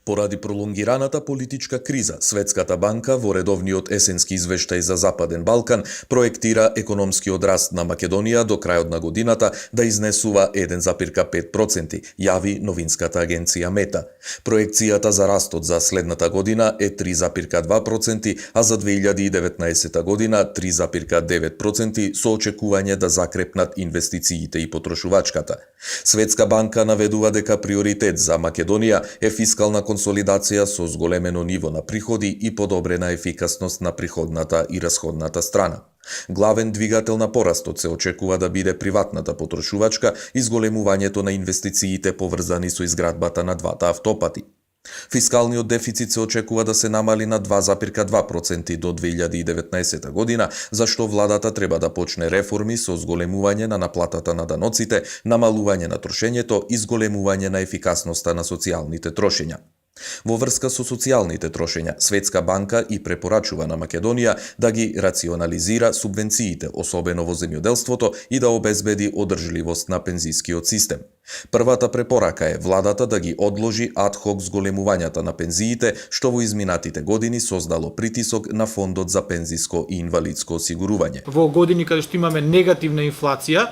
Поради пролонгираната политичка криза, Светската банка во редовниот есенски извештај за Западен Балкан проектира економскиот раст на Македонија до крајот на годината да изнесува 1,5%, јави новинската агенција Мета. Проекцијата за растот за следната година е 3,2%, а за 2019 година 3,9% со очекување да закрепнат инвестициите и потрошувачката. Светска банка наведува дека приоритет за Македонија е фискална консолидација со зголемено ниво на приходи и подобрена ефикасност на приходната и расходната страна. Главен двигател на порастот се очекува да биде приватната потрошувачка и зголемувањето на инвестициите поврзани со изградбата на двата автопати. Фискалниот дефицит се очекува да се намали на 2,2% до 2019 година, зашто владата треба да почне реформи со зголемување на наплатата на даноците, намалување на трошењето и зголемување на ефикасноста на социјалните трошења. Во врска со социјалните трошења, Светска банка и препорачува на Македонија да ги рационализира субвенциите, особено во земјоделството, и да обезбеди одржливост на пензискиот систем. Првата препорака е владата да ги одложи ад-хок зголемувањата на пензиите, што во изминатите години создало притисок на фондот за пензиско и инвалидско осигурување. Во години каде што имаме негативна инфлација,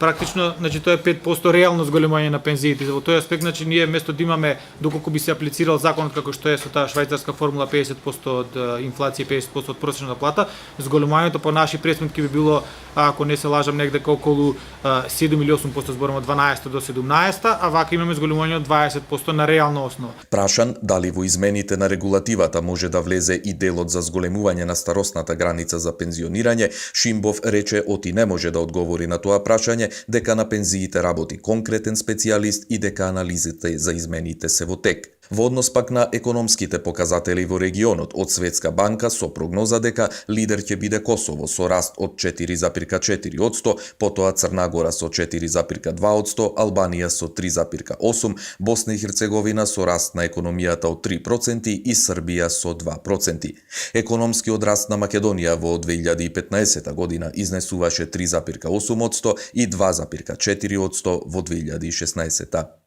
практично, тоа е 5% реално зголемување на пензиите. Во тој аспект, ние место да имаме, доколку би се аплицирал законот како што е со таа швајцарска формула 50% од инфлација, 50% од просечната плата, зголемувањето по наши пресметки би било, ако не се лажам, негде околу 7 или 8%, зборам од 12 до 17, а вака имаме зголемување од 20% на реална основа. Прашан дали во измените на регулативата може да влезе и делот за зголемување на старосната граница за пензионирање, Шимбов рече оти не може да одговори на тоа прашање, дека на пензиите работи конкретен специјалист и дека анализите за измените се во тек. Во однос пак на економските показатели во регионот, од Светска банка со прогноза дека лидер ќе биде Косово со раст од 4,4%, потоа Црна Гора со 4,2%, Албанија со 3,8%, Босна и Херцеговина со раст на економијата од 3% и Србија со 2%. Економскиот раст на Македонија во 2015 година изнесуваше 3,8% и 2,4% во 2016.